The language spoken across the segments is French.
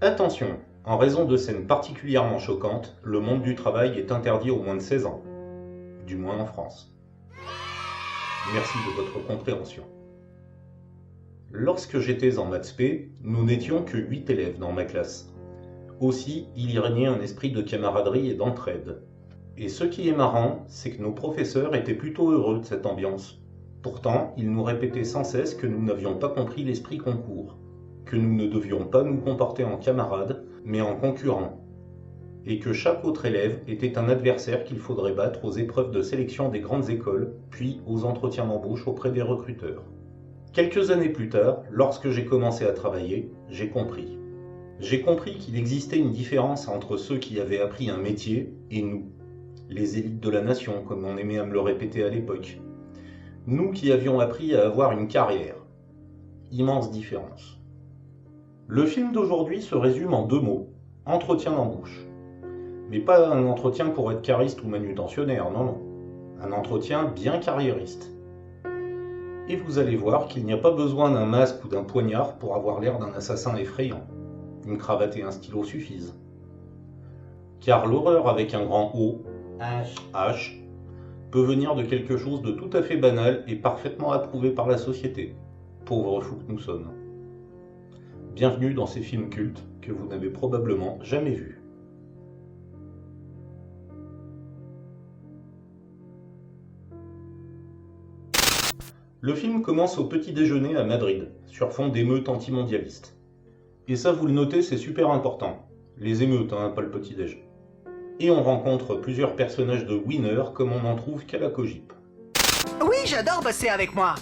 Attention, en raison de scènes particulièrement choquantes, le monde du travail est interdit aux moins de 16 ans. Du moins en France. Merci de votre compréhension. Lorsque j'étais en maths spé, nous n'étions que 8 élèves dans ma classe. Aussi, il y régnait un esprit de camaraderie et d'entraide. Et ce qui est marrant, c'est que nos professeurs étaient plutôt heureux de cette ambiance. Pourtant, ils nous répétaient sans cesse que nous n'avions pas compris l'esprit concours, que nous ne devions pas nous comporter en camarades, mais en concurrents, et que chaque autre élève était un adversaire qu'il faudrait battre aux épreuves de sélection des grandes écoles, puis aux entretiens d'embauche auprès des recruteurs. Quelques années plus tard, lorsque j'ai commencé à travailler, j'ai compris. J'ai compris qu'il existait une différence entre ceux qui avaient appris un métier et nous, les élites de la nation, comme on aimait à me le répéter à l'époque. Nous qui avions appris à avoir une carrière. Immense différence. Le film d'aujourd'hui se résume en 2 mots, entretien d'embauche. Mais pas un entretien pour être cariste ou manutentionnaire, non, non. Un entretien bien carriériste. Et vous allez voir qu'il n'y a pas besoin d'un masque ou d'un poignard pour avoir l'air d'un assassin effrayant. Une cravate et un stylo suffisent. Car l'horreur avec un grand O, H, peut venir de quelque chose de tout à fait banal et parfaitement approuvé par la société. Pauvres fous que nous sommes. Bienvenue dans ces films cultes que vous n'avez probablement jamais vus. Le film commence au petit déjeuner à Madrid, sur fond d'émeutes antimondialistes. Et ça, vous le notez, c'est super important. Les émeutes, hein, pas le petit déj. Et on rencontre plusieurs personnages de Winner comme on n'en trouve qu'à la Cogip. Oui, j'adore bosser avec moi.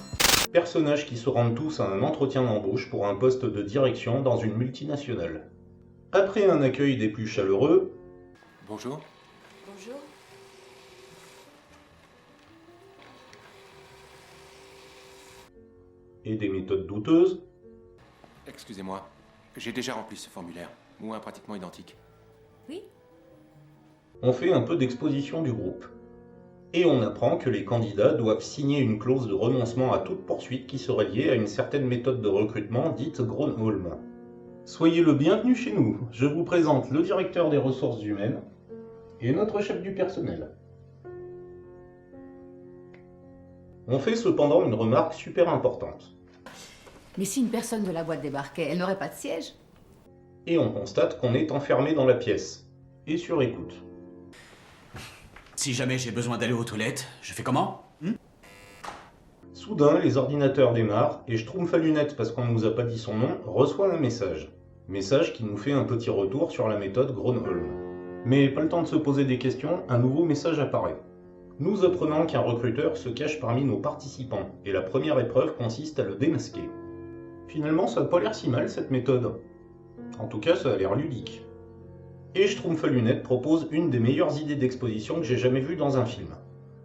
Personnages qui se rendent tous à un entretien d'embauche pour un poste de direction dans une multinationale. Après un accueil des plus chaleureux... Bonjour. Bonjour. Et des méthodes douteuses... Excusez-moi, j'ai déjà rempli ce formulaire, ou un pratiquement identique. Oui. On fait un peu d'exposition du groupe. Et on apprend que les candidats doivent signer une clause de renoncement à toute poursuite qui serait liée à une certaine méthode de recrutement dite Gronholm. Soyez le bienvenu chez nous, je vous présente le directeur des ressources humaines et notre chef du personnel. On fait cependant une remarque super importante. Mais si une personne de la boîte débarquait, elle n'aurait pas de siège? Et on constate qu'on est enfermé dans la pièce, et sur écoute. Si jamais j'ai besoin d'aller aux toilettes, je fais comment? Soudain, les ordinateurs démarrent, et Schtroumpf à lunettes, parce qu'on ne nous a pas dit son nom, reçoit un message. Message qui nous fait un petit retour sur la méthode Gronholm. Mais pas le temps de se poser des questions, un nouveau message apparaît. Nous apprenons qu'un recruteur se cache parmi nos participants, et la première épreuve consiste à le démasquer. Finalement, ça n'a pas l'air si mal cette méthode. En tout cas, ça a l'air ludique. Et Schtroumpf à lunettes propose une des meilleures idées d'exposition que j'ai jamais vues dans un film.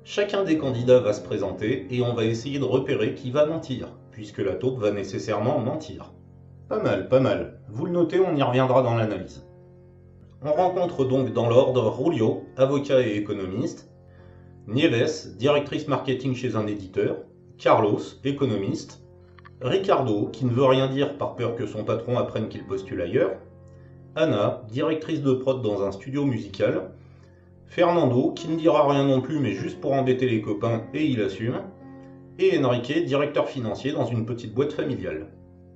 Chacun des candidats va se présenter et on va essayer de repérer qui va mentir, puisque la taupe va nécessairement mentir. Pas mal, pas mal. Vous le notez, on y reviendra dans l'analyse. On rencontre donc dans l'ordre Julio, avocat et économiste, Nieves, directrice marketing chez un éditeur, Carlos, économiste, Ricardo, qui ne veut rien dire par peur que son patron apprenne qu'il postule ailleurs, Anna, directrice de prod dans un studio musical, Fernando, qui ne dira rien non plus mais juste pour embêter les copains et il assume, et Enrique, directeur financier dans une petite boîte familiale.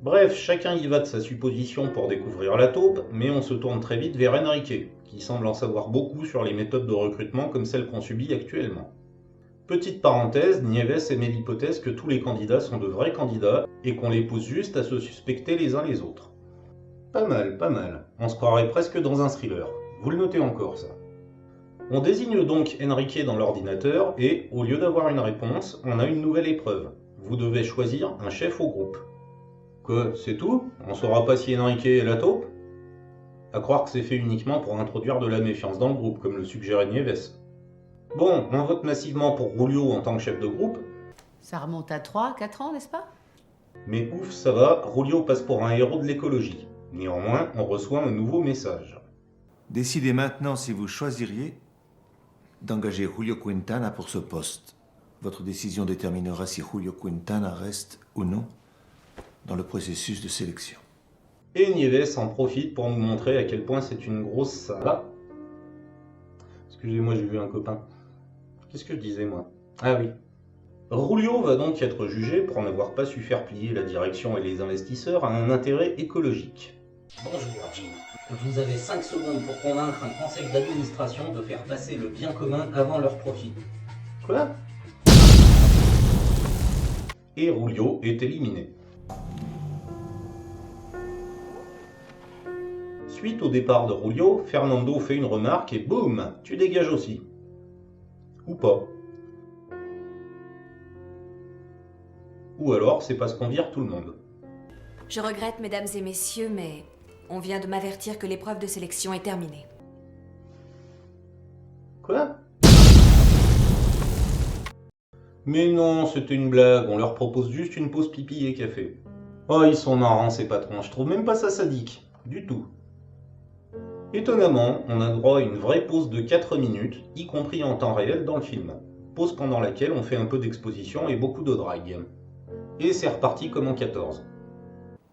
Bref, chacun y va de sa supposition pour découvrir la taupe, mais on se tourne très vite vers Enrique, qui semble en savoir beaucoup sur les méthodes de recrutement comme celles qu'on subit actuellement. Petite parenthèse, Nieves émet l'hypothèse que tous les candidats sont de vrais candidats et qu'on les pousse juste à se suspecter les uns les autres. Pas mal, pas mal. On se croirait presque dans un thriller. Vous le notez encore, ça. On désigne donc Enrique dans l'ordinateur et, au lieu d'avoir une réponse, on a une nouvelle épreuve. Vous devez choisir un chef au groupe. Quoi, c'est tout? On saura pas si Enrique est la taupe? À croire que c'est fait uniquement pour introduire de la méfiance dans le groupe, comme le suggérait Nieves. Bon, on vote massivement pour Julio en tant que chef de groupe. Ça remonte à 3-4 ans, n'est-ce pas? Mais ouf, ça va, Julio passe pour un héros de l'écologie. Néanmoins, on reçoit un nouveau message. Décidez maintenant si vous choisiriez d'engager Julio Quintana pour ce poste. Votre décision déterminera si Julio Quintana reste ou non dans le processus de sélection. Et Nieves en profite pour nous montrer à quel point c'est une grosse salope. Excusez-moi, j'ai vu un copain. Qu'est-ce que je disais, moi? Ah oui. Rulio va donc être jugé pour n'avoir pas su faire plier la direction et les investisseurs à un intérêt écologique. Bonjour, Jim. Vous avez 5 secondes pour convaincre un conseil d'administration de faire passer le bien commun avant leur profit. Quoi? Et Rulio est éliminé. Suite au départ de Rulio, Fernando fait une remarque et boum, tu dégages aussi. Ou pas. Ou alors, c'est parce qu'on vire tout le monde. Je regrette, mesdames et messieurs, mais on vient de m'avertir que l'épreuve de sélection est terminée. Quoi? Mais non, c'était une blague, on leur propose juste une pause pipi et café. Oh, ils sont marrants ces patrons, je trouve même pas ça sadique. Du tout. Étonnamment, on a droit à une vraie pause de 4 minutes, y compris en temps réel dans le film. Pause pendant laquelle on fait un peu d'exposition et beaucoup de drague. Et c'est reparti comme en 14.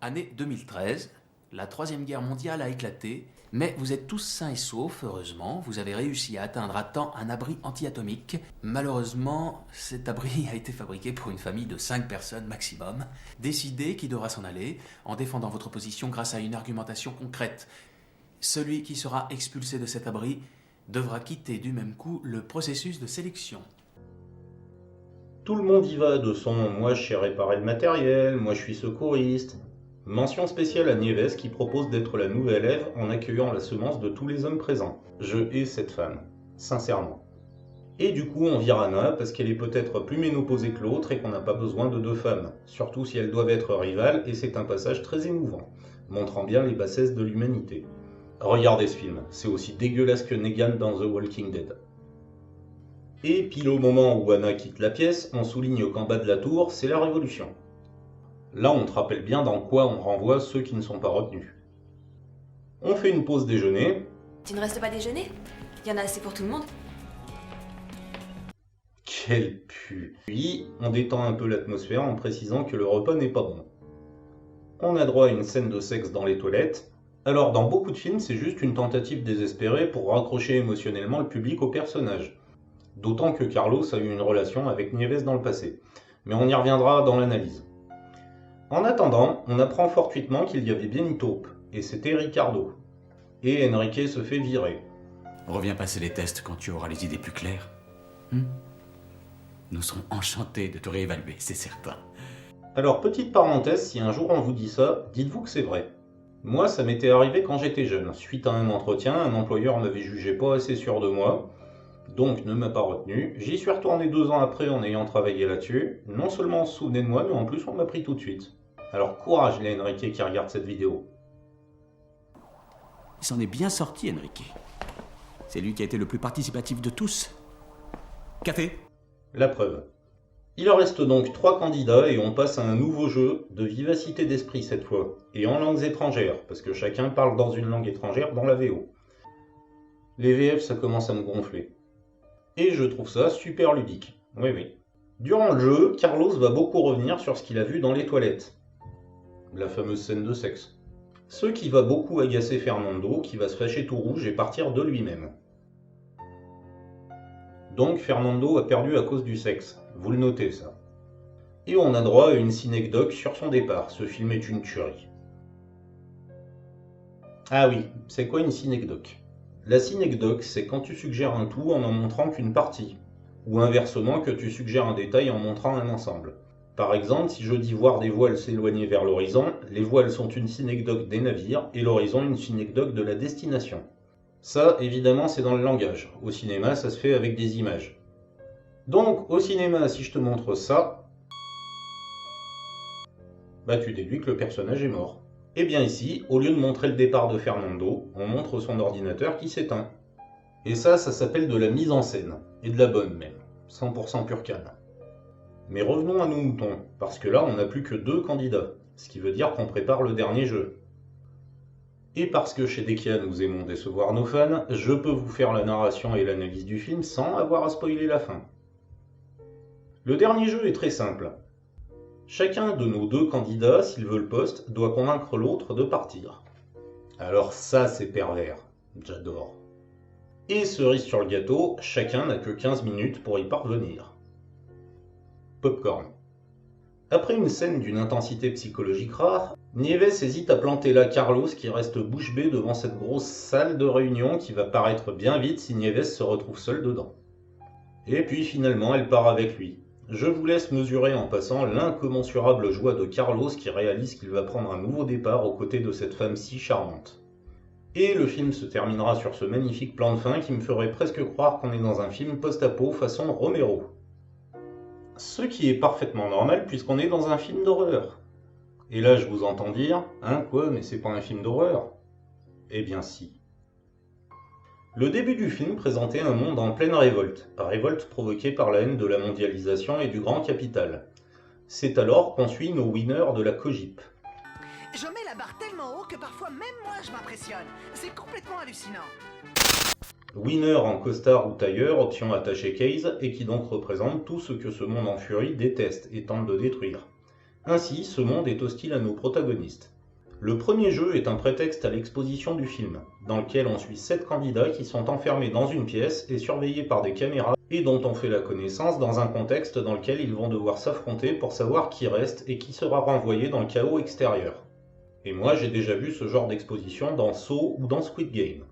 Année 2013, la Troisième Guerre mondiale a éclaté, mais vous êtes tous sains et saufs, heureusement. Vous avez réussi à atteindre à temps un abri anti-atomique. Malheureusement, cet abri a été fabriqué pour une famille de 5 personnes maximum. Décidez qui devra s'en aller, en défendant votre position grâce à une argumentation concrète. Celui qui sera expulsé de cet abri devra quitter du même coup le processus de sélection. Tout le monde y va de son « moi je sais réparer le matériel, moi je suis secouriste ». Mention spéciale à Nieves qui propose d'être la nouvelle Ève en accueillant la semence de tous les hommes présents. Je hais cette femme, sincèrement. Et du coup on vire Anna parce qu'elle est peut-être plus ménopausée que l'autre et qu'on n'a pas besoin de 2 femmes, surtout si elles doivent être rivales et c'est un passage très émouvant, montrant bien les bassesses de l'humanité. Regardez ce film, c'est aussi dégueulasse que Negan dans The Walking Dead. Et pile au moment où Anna quitte la pièce, on souligne qu'en bas de la tour, c'est la révolution. Là, on te rappelle bien dans quoi on renvoie ceux qui ne sont pas retenus. On fait une pause déjeuner. Tu ne restes pas déjeuner? Il y en a assez pour tout le monde. Quel pu. Puis, on détend un peu l'atmosphère en précisant que le repas n'est pas bon. On a droit à une scène de sexe dans les toilettes. Alors, dans beaucoup de films, c'est juste une tentative désespérée pour raccrocher émotionnellement le public au personnage. D'autant que Carlos a eu une relation avec Nieves dans le passé. Mais on y reviendra dans l'analyse. En attendant, on apprend fortuitement qu'il y avait bien une taupe, et c'était Ricardo. Et Enrique se fait virer. Reviens passer les tests quand tu auras les idées plus claires. Nous serons enchantés de te réévaluer, c'est certain. Alors, petite parenthèse, si un jour on vous dit ça, dites-vous que c'est vrai. Moi, ça m'était arrivé quand j'étais jeune. Suite à un entretien, un employeur m'avait jugé pas assez sûr de moi, donc ne m'a pas retenu. J'y suis retourné 2 ans après en ayant travaillé là-dessus. Non seulement on se souvenait de moi, mais en plus on m'a pris tout de suite. Alors courage les Enrique qui regardent cette vidéo. Il s'en est bien sorti, Enrique. C'est lui qui a été le plus participatif de tous. Café? La preuve. Il en reste donc 3 candidats et on passe à un nouveau jeu de vivacité d'esprit cette fois, et en langues étrangères, parce que chacun parle dans une langue étrangère dans la VO. Les VF ça commence à me gonfler. Et je trouve ça super ludique. Oui oui. Durant le jeu, Carlos va beaucoup revenir sur ce qu'il a vu dans les toilettes. La fameuse scène de sexe. Ce qui va beaucoup agacer Fernando, qui va se fâcher tout rouge et partir de lui-même. Donc Fernando a perdu à cause du sexe, vous le notez ça. Et on a droit à une synecdoque sur son départ, ce film est une tuerie. Ah oui, c'est quoi une synecdoque? La synecdoque, c'est quand tu suggères un tout en montrant qu'une partie, ou inversement que tu suggères un détail en montrant un ensemble. Par exemple, si je dis voir des voiles s'éloigner vers l'horizon, les voiles sont une synecdoque des navires et l'horizon une synecdoque de la destination. Ça, évidemment, c'est dans le langage. Au cinéma, ça se fait avec des images. Donc, au cinéma, si je te montre ça, bah tu déduis que le personnage est mort. Et bien ici, au lieu de montrer le départ de Fernando, on montre son ordinateur qui s'éteint. Et ça s'appelle de la mise en scène. Et de la bonne même. 100% pur canne. Mais revenons à nos moutons, parce que là, on n'a plus que 2 candidats. Ce qui veut dire qu'on prépare le dernier jeu. Et parce que chez Dekia nous aimons décevoir nos fans, je peux vous faire la narration et l'analyse du film sans avoir à spoiler la fin. Le dernier jeu est très simple. Chacun de nos deux candidats, s'il veut le poste, doit convaincre l'autre de partir. Alors ça, c'est pervers. J'adore. Et cerise sur le gâteau, chacun n'a que 15 minutes pour y parvenir. Popcorn. Après une scène d'une intensité psychologique rare, Nieves hésite à planter là Carlos qui reste bouche bée devant cette grosse salle de réunion qui va paraître bien vide si Nieves se retrouve seule dedans. Et puis finalement elle part avec lui. Je vous laisse mesurer en passant l'incommensurable joie de Carlos qui réalise qu'il va prendre un nouveau départ aux côtés de cette femme si charmante. Et le film se terminera sur ce magnifique plan de fin qui me ferait presque croire qu'on est dans un film post-apo façon Romero. Ce qui est parfaitement normal puisqu'on est dans un film d'horreur. Et là je vous entends dire, hein quoi, mais c'est pas un film d'horreur? Eh bien si. Le début du film présentait un monde en pleine révolte provoquée par la haine de la mondialisation et du grand capital. C'est alors qu'on suit nos winners de la Cogip. Je mets la barre tellement haut que parfois même moi je m'impressionne. C'est complètement hallucinant. Winner en costard ou tailleur, option attaché case, et qui donc représente tout ce que ce monde en furie déteste et tente de détruire. Ainsi, ce monde est hostile à nos protagonistes. Le premier jeu est un prétexte à l'exposition du film, dans lequel on suit 7 candidats qui sont enfermés dans une pièce et surveillés par des caméras et dont on fait la connaissance dans un contexte dans lequel ils vont devoir s'affronter pour savoir qui reste et qui sera renvoyé dans le chaos extérieur. Et moi j'ai déjà vu ce genre d'exposition dans Saw ou dans Squid Game.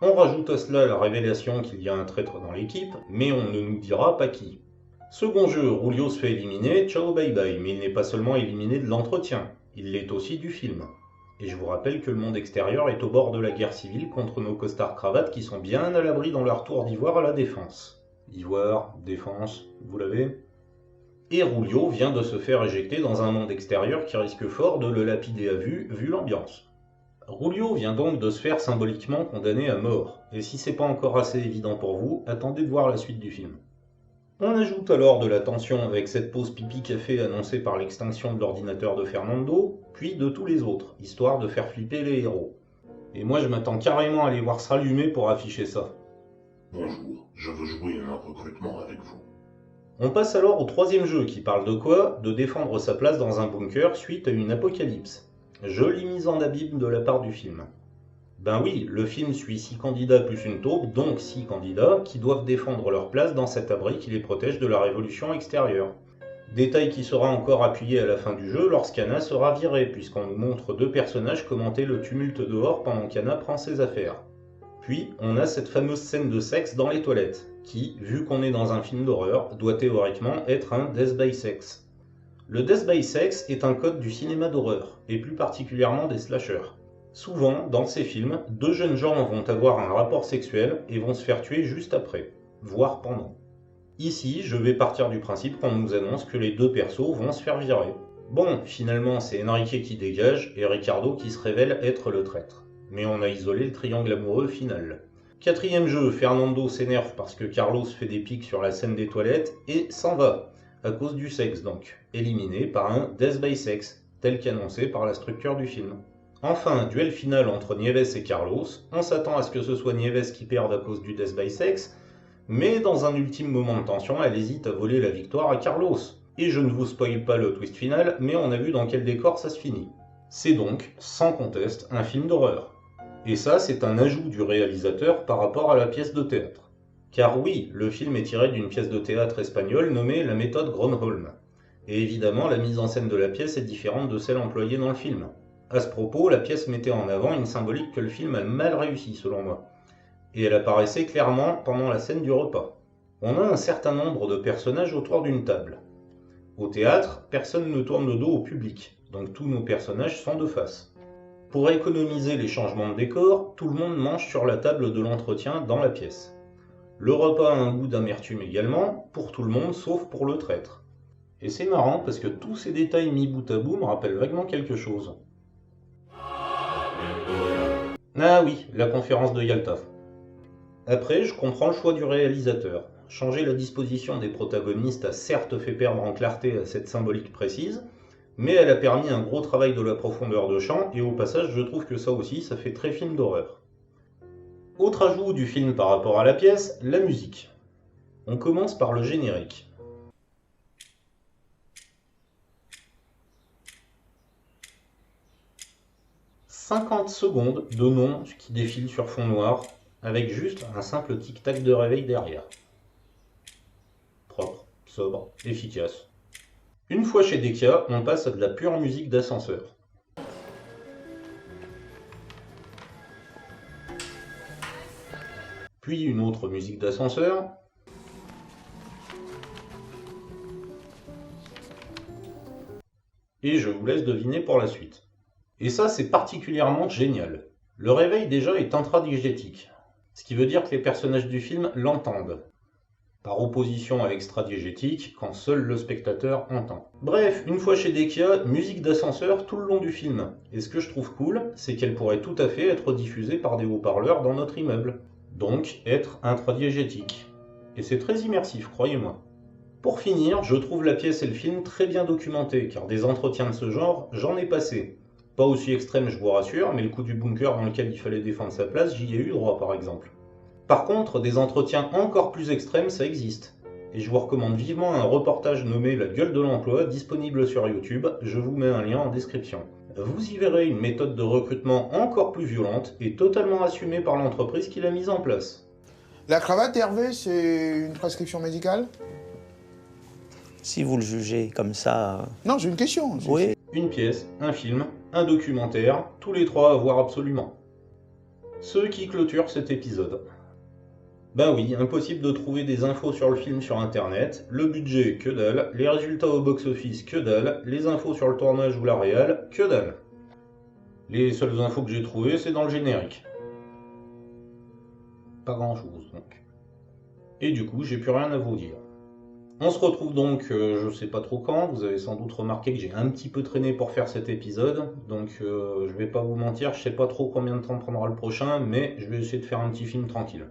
On rajoute à cela la révélation qu'il y a un traître dans l'équipe, mais on ne nous dira pas qui. Second jeu, Rulio se fait éliminer, ciao bye bye, mais il n'est pas seulement éliminé de l'entretien, il l'est aussi du film. Et je vous rappelle que le monde extérieur est au bord de la guerre civile contre nos costards cravates qui sont bien à l'abri dans leur tour d'ivoire à la défense. Ivoire, défense, vous l'avez ? Et Rulio vient de se faire éjecter dans un monde extérieur qui risque fort de le lapider à vue, vu l'ambiance. Rulio vient donc de se faire symboliquement condamner à mort, et si c'est pas encore assez évident pour vous, attendez de voir la suite du film. On ajoute alors de la tension avec cette pause pipi-café annoncée par l'extinction de l'ordinateur de Fernando, puis de tous les autres, histoire de faire flipper les héros. Et moi je m'attends carrément à les voir se rallumer pour afficher ça. Bonjour, je veux jouer à un recrutement avec vous. On passe alors au troisième jeu qui parle de quoi ? De défendre sa place dans un bunker suite à une apocalypse. Jolie mise en abîme de la part du film. Ben oui, le film suit 6 candidats plus une taupe, donc 6 candidats, qui doivent défendre leur place dans cet abri qui les protège de la révolution extérieure. Détail qui sera encore appuyé à la fin du jeu lorsqu'Anna sera virée, puisqu'on nous montre 2 personnages commenter le tumulte dehors pendant qu'Anna prend ses affaires. Puis, on a cette fameuse scène de sexe dans les toilettes, qui, vu qu'on est dans un film d'horreur, doit théoriquement être un Death by Sex. Le Death by Sex est un code du cinéma d'horreur, et plus particulièrement des slashers. Souvent, dans ces films, 2 jeunes gens vont avoir un rapport sexuel et vont se faire tuer juste après, voire pendant. Ici, je vais partir du principe qu'on nous annonce que les 2 persos vont se faire virer. Bon, finalement, c'est Enrique qui dégage et Ricardo qui se révèle être le traître. Mais on a isolé le triangle amoureux final. Quatrième jeu, Fernando s'énerve parce que Carlos fait des pics sur la scène des toilettes et s'en va. À cause du sexe donc, éliminé par un Death by Sex, tel qu'annoncé par la structure du film. Enfin, duel final entre Nieves et Carlos, on s'attend à ce que ce soit Nieves qui perde à cause du Death by Sex, mais dans un ultime moment de tension, elle hésite à voler la victoire à Carlos. Et je ne vous spoil pas le twist final, mais on a vu dans quel décor ça se finit. C'est donc, sans conteste, un film d'horreur. Et ça, c'est un ajout du réalisateur par rapport à la pièce de théâtre. Car oui, le film est tiré d'une pièce de théâtre espagnole nommée La méthode Gronholm. Et évidemment, la mise en scène de la pièce est différente de celle employée dans le film. À ce propos, la pièce mettait en avant une symbolique que le film a mal réussi selon moi. Et elle apparaissait clairement pendant la scène du repas. On a un certain nombre de personnages autour d'une table. Au théâtre, personne ne tourne le dos au public, donc tous nos personnages sont de face. Pour économiser les changements de décor, tout le monde mange sur la table de l'entretien dans la pièce. Le repas a un goût d'amertume également, pour tout le monde sauf pour le traître. Et c'est marrant parce que tous ces détails mis bout à bout me rappellent vaguement quelque chose. Ah oui, la conférence de Yalta. Après, je comprends le choix du réalisateur. Changer la disposition des protagonistes a certes fait perdre en clarté à cette symbolique précise, mais elle a permis un gros travail de la profondeur de champ, et au passage, je trouve que ça aussi, ça fait très film d'horreur. Autre ajout du film par rapport à la pièce, la musique. On commence par le générique. 50 secondes de noms qui défilent sur fond noir, avec juste un simple tic-tac de réveil derrière. Propre, sobre, efficace. Une fois chez Dekia, on passe à de la pure musique d'ascenseur. Puis une autre musique d'ascenseur. Et je vous laisse deviner pour la suite. Et ça, c'est particulièrement génial. Le réveil déjà est intradigétique, ce qui veut dire que les personnages du film l'entendent, par opposition à l'extradiégétique, quand seul le spectateur entend. Bref, une fois chez Dekia, musique d'ascenseur tout le long du film. Et ce que je trouve cool, c'est qu'elle pourrait tout à fait être diffusée par des haut-parleurs dans notre immeuble. Donc, être intradiégétique. Et c'est très immersif, croyez-moi. Pour finir, je trouve la pièce et le film très bien documentés, car des entretiens de ce genre, j'en ai passé. Pas aussi extrême, je vous rassure, mais le coup du bunker dans lequel il fallait défendre sa place, j'y ai eu droit par exemple. Par contre, des entretiens encore plus extrêmes, ça existe. Et je vous recommande vivement un reportage nommé La gueule de l'emploi, disponible sur YouTube, je vous mets un lien en description. Vous y verrez une méthode de recrutement encore plus violente et totalement assumée par l'entreprise qui l'a mise en place. La cravate, Hervé, c'est une prescription médicale? Si vous le jugez comme ça... Non, j'ai une question. Oui. Une pièce, un film, un documentaire, tous les trois à voir absolument. Ce qui clôture cet épisode. Ben oui, impossible de trouver des infos sur le film sur internet, le budget, que dalle, les résultats au box-office, que dalle, les infos sur le tournage ou la réal, que dalle. Les seules infos que j'ai trouvées, c'est dans le générique. Pas grand-chose donc. Et du coup, j'ai plus rien à vous dire. On se retrouve donc, je sais pas trop quand, vous avez sans doute remarqué que j'ai un petit peu traîné pour faire cet épisode, donc je vais pas vous mentir, je sais pas trop combien de temps prendra le prochain, mais je vais essayer de faire un petit film tranquille.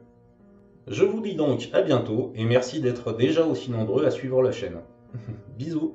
Je vous dis donc à bientôt, et merci d'être déjà aussi nombreux à suivre la chaîne. Bisous.